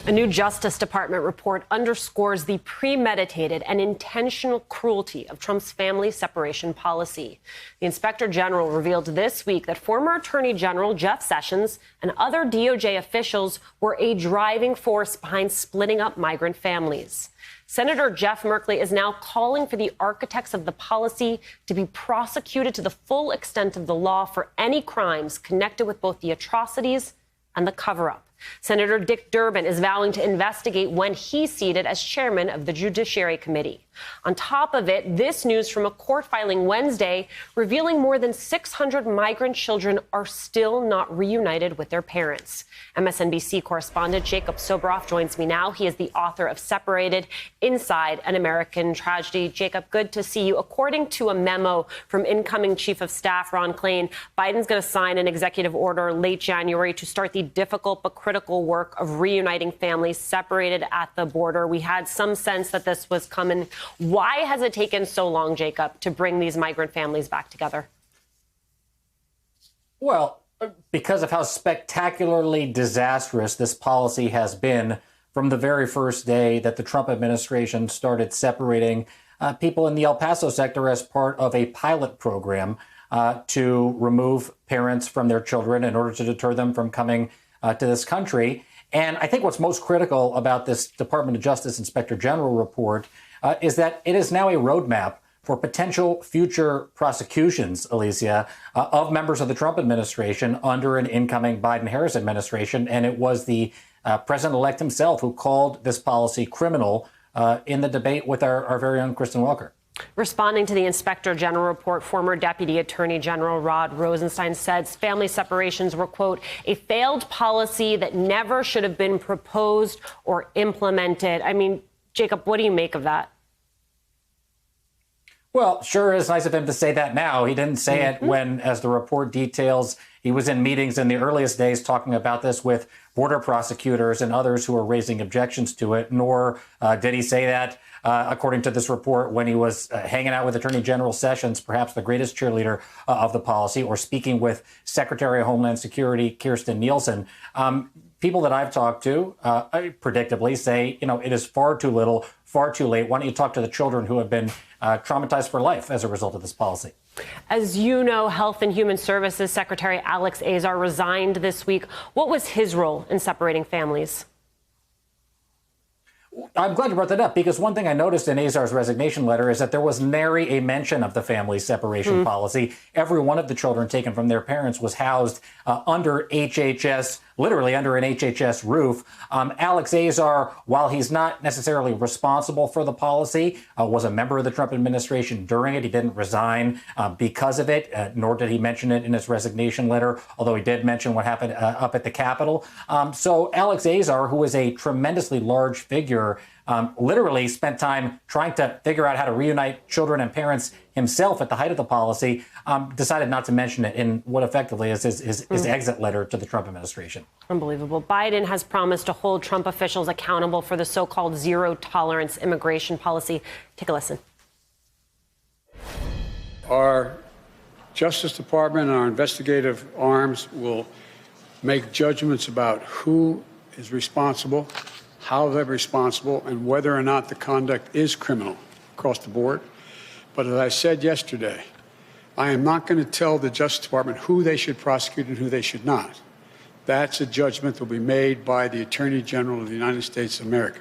A new Justice Department report underscores the premeditated and intentional cruelty of Trump's family separation policy. The Inspector General revealed this week that former Attorney General Jeff Sessions and other DOJ officials were a driving force behind splitting up migrant families. Senator Jeff Merkley is now calling for the architects of the policy to be prosecuted to the full extent of the law for any crimes connected with both the atrocities and the cover-up. Senator Dick Durbin is vowing to investigate when he's seated as chairman of the Judiciary Committee. On top of it, this news from a court filing Wednesday revealing more than 600 migrant children are still not reunited with their parents. MSNBC correspondent Jacob Sobroff joins me now. He is the author of Separated: Inside an American Tragedy. Jacob, good to see you. According to a memo from incoming Chief of Staff Ron Klain, Biden's going to sign an executive order late January to start the difficult but critical work of reuniting families separated at the border. We had some sense that this was coming. Why has it taken so long, Jacob, to bring these migrant families back together? Well, because of how spectacularly disastrous this policy has been from the very first day that the Trump administration started separating people in the El Paso sector as part of a pilot program to remove parents from their children in order to deter them from coming to this country. And I think what's most critical about this Department of Justice Inspector General report is that it is now a roadmap for potential future prosecutions, Alicia, of members of the Trump administration under an incoming Biden-Harris administration. And it was the president-elect himself who called this policy criminal in the debate with our very own Kristen Welker. Responding to the Inspector General report, former Deputy Attorney General Rod Rosenstein said family separations were, quote, a failed policy that never should have been proposed or implemented. I mean, Jacob, what do you make of that? Well, sure is nice of him to say that now. He didn't say it when, as the report details, he was in meetings in the earliest days talking about this with border prosecutors and others who were raising objections to it, nor did he say that, according to this report, when he was hanging out with Attorney General Sessions, perhaps the greatest cheerleader of the policy, or speaking with Secretary of Homeland Security Kirstjen Nielsen. People that I've talked to predictably say, it is far too little, far too late. Why don't you talk to the children who have been traumatized for life as a result of this policy? As you know, Health and Human Services Secretary Alex Azar resigned this week. What was his role in separating families? I'm glad you brought that up, because one thing I noticed in Azar's resignation letter is that there was nary a mention of the family separation policy. Every one of the children taken from their parents was housed under HHS, literally under an HHS roof. Alex Azar, while he's not necessarily responsible for the policy, was a member of the Trump administration during it. He didn't resign because of it, nor did he mention it in his resignation letter, although he did mention what happened up at the Capitol. So Alex Azar, who is a tremendously large figure, literally spent time trying to figure out how to reunite children and parents himself at the height of the policy, decided not to mention it in what effectively is his exit letter to the Trump administration. Unbelievable. Biden has promised to hold Trump officials accountable for the so-called zero-tolerance immigration policy. Take a listen. Our Justice Department and our investigative arms will make judgments about who is responsible, how they're responsible, and whether or not the conduct is criminal across the board. But as I said yesterday, I am not going to tell the Justice Department who they should prosecute and who they should not. That's a judgment that will be made by the Attorney General of the United States of America.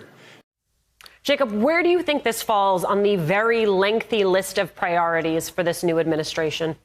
Jacob, where do you think this falls on the very lengthy list of priorities for this new administration?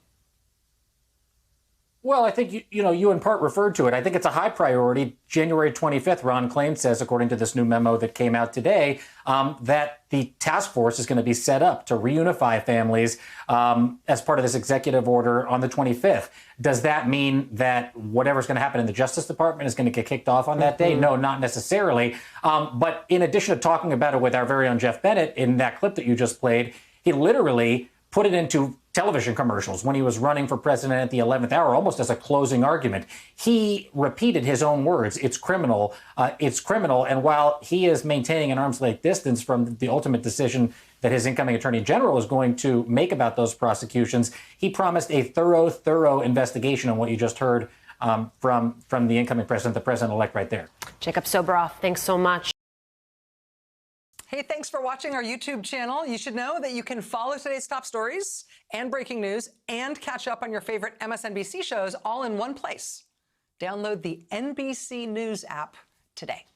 Well, I think, you in part referred to it. I think it's a high priority. January 25th, Ron Klain says, according to this new memo that came out today, that the task force is going to be set up to reunify families as part of this executive order on the 25th. Does that mean that whatever's going to happen in the Justice Department is going to get kicked off on that day? No, not necessarily. But in addition to talking about it with our very own Jeff Bennett in that clip that you just played, he literally put it into television commercials when he was running for president at the 11th hour, almost as a closing argument. He repeated his own words. It's criminal. It's criminal. And while he is maintaining an arm's length distance from the ultimate decision that his incoming attorney general is going to make about those prosecutions, he promised a thorough investigation on what you just heard from the incoming president, the president-elect right there. Jacob Soboroff, thanks so much. Hey, thanks for watching our YouTube channel. You should know that you can follow today's top stories and breaking news and catch up on your favorite MSNBC shows all in one place. Download the NBC News app today.